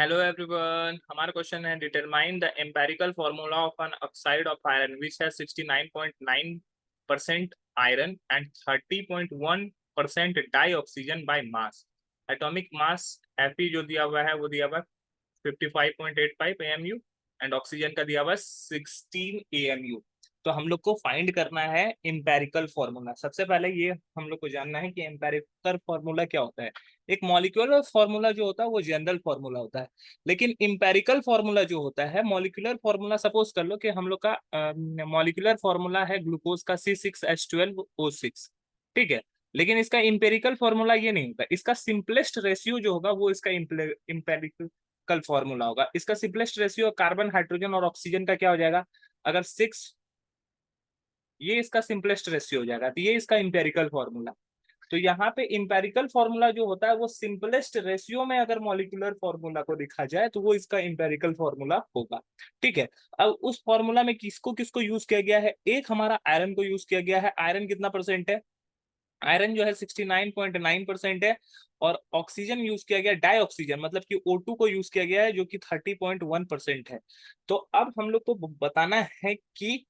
Hello everyone, हमारा question है determine the empirical formula of an oxide of iron which has 69.9% iron and 30.1% dioxygen by mass. Atomic mass Fe जो दिया हुआ है वो दिया हुआ है 55.85 AMU एंड ऑक्सीजन का दिया हुआ है 16 AMU। तो हम लोग को फाइंड करना है एम्पेरिकल फार्मूला। सबसे पहले ये हम लोग को जानना है कि एम्पेरिकल फार्मूला क्या होता है। एक मॉलिक्यूलर फार्मूला जो होता है वो जनरल फार्मूला होता है, लेकिन इम्पेरिकल फार्मूला जो होता है मॉलिक्यूलर फार्मूला। सपोज कर लो कि हम लोग का मॉलिक्यूलर फार्मूला है ग्लूकोज का C6H12O6, ठीक है। लेकिन इसका इम्पेरिकल फार्मूला ये नहीं होता। इसका सिंपलेस्ट रेशियो जो होगा वो इसका इम्पेरिकल फार्मूला होगा। इसका सिंपलेस्ट रेशियो कार्बन, हाइड्रोजन और ऑक्सीजन का क्या हो जाएगा? अगर 6, ये इसका सिंपलेस्ट रेशियो हो जाएगा, तो ये इसका इम्पेरिकल फार्मूला। तो यहाँ पे इंपेरिकल फॉर्मूला जो होता है वो सिंपलेस्ट रेशियो में अगर मॉलिक्यूलर फॉर्मूला को देखा जाए तो वो इसका इंपेरिकल फॉर्मूला होगा, ठीक है। अब उस फॉर्मूला में किसको किसको यूज किया गया है? एक हमारा आयरन को यूज किया गया है। आयरन कितना परसेंट है? आयरन जो है 69.9% है। और ऑक्सीजन यूज किया गया, डाई ऑक्सीजन मतलब कि O2 को यूज किया गया है जो कि 30.1% है। तो अब हम लोग को बताना है कि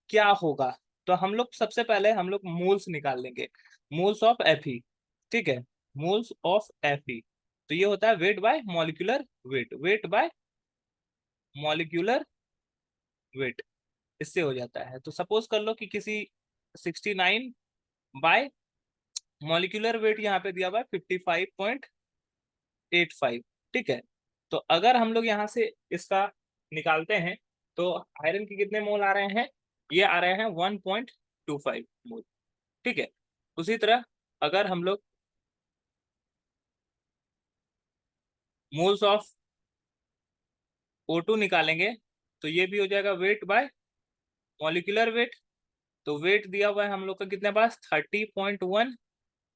क्या होगा। तो हम लोग सबसे पहले हम लोग मोल्स निकाल लेंगे, मोल्स ऑफ Fe, ठीक है। मोल्स ऑफ Fe, तो ये होता है weight by molecular weight, weight by molecular weight, इससे हो जाता है। तो सपोज कर लो कि किसी 69 बाय मॉलिक्यूलर वेट यहाँ पे दिया हुआ है 55.85, ठीक है। तो अगर हम लोग यहाँ से इसका निकालते हैं तो आयरन के कितने मोल आ रहे हैं? ये आ रहे हैं 1.25 मोल, ठीक है। उसी तरह अगर हम लोग मोल्स ऑफ O2 निकालेंगे तो ये भी हो जाएगा वेट बाय मॉलिक्यूलर वेट। तो वेट दिया हुआ है हम लोग का कितने पास? 30.1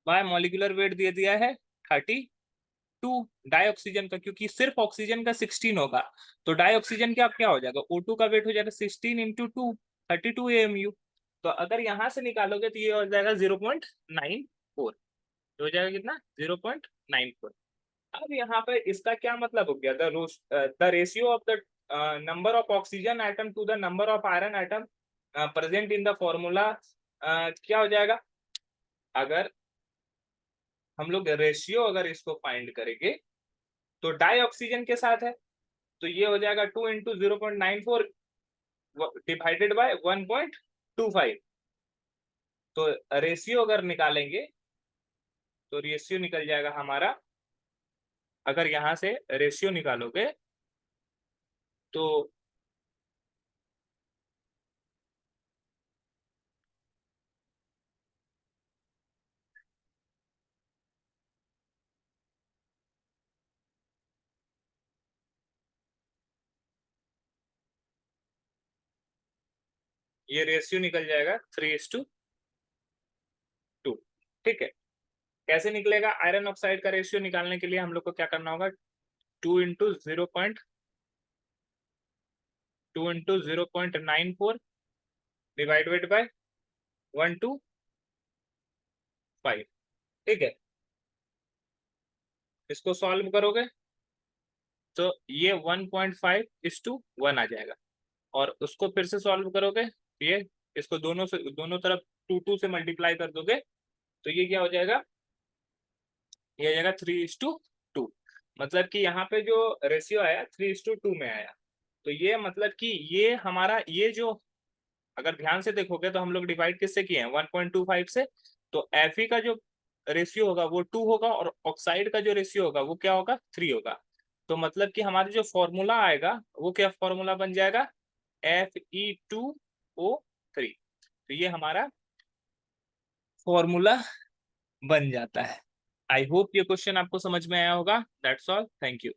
बाय मॉलिक्यूलर वेट दे दिया है 32 डाई ऑक्सीजन का, क्योंकि सिर्फ ऑक्सीजन का 16 होगा। तो डाई ऑक्सीजन का क्या हो जाएगा? O2 का वेट हो जाएगा 16 इंटू 2, 32 AMU। तो अगर यहां से निकालोगे तो ये हो जाएगा 0.94। तो हो जाएगा कितना? 0.94। अब यहाँ पे इसका क्या मतलब हो गया? The ratio of the number of oxygen atom to the number of iron atom present in the formula क्या हो जाएगा? अगर हम लोग रेशियो अगर इसको फाइंड करेंगे तो डाई ऑक्सीजन के साथ है, तो ये हो जाएगा 2 इंटू 0.94 डिवाइडेड बाय 1.25। तो रेशियो अगर निकालेंगे तो रेशियो निकल जाएगा हमारा, अगर यहाँ से रेशियो निकालोगे तो ये रेशियो निकल जाएगा 3:2, ठीक है। कैसे निकलेगा? आयरन ऑक्साइड का रेशियो निकालने के लिए हम लोग को क्या करना होगा? 2 इंटू 0.94 डिवाइडेड बाय 125, ठीक है। इसको सॉल्व करोगे तो ये 1.5:1 आ जाएगा। और उसको फिर से सॉल्व करोगे तो ये, इसको दोनों तरफ 2 से मल्टीप्लाई कर दोगे तो ये क्या हो जाएगा? ये आ जाएगा 3:2। मतलब कि यहाँ पे जो रेशियो आया 3:2 में आया। तो ये मतलब कि ये हमारा ये जो, अगर ध्यान से देखोगे तो हम लोग डिवाइड किससे किए हैं? 1.25 से। तो Fe का जो रेशियो होगा वो 2 होगा और ऑक्साइड का जो रेशियो होगा वो क्या होगा? 3 होगा। तो मतलब कि हमारा जो फॉर्मूला आएगा वो क्या फॉर्मूला बन जाएगा? Fe2O3। तो ये हमारा फॉर्मूला बन जाता है। आई होप ये क्वेश्चन आपको समझ में आया होगा। That's all, thank you.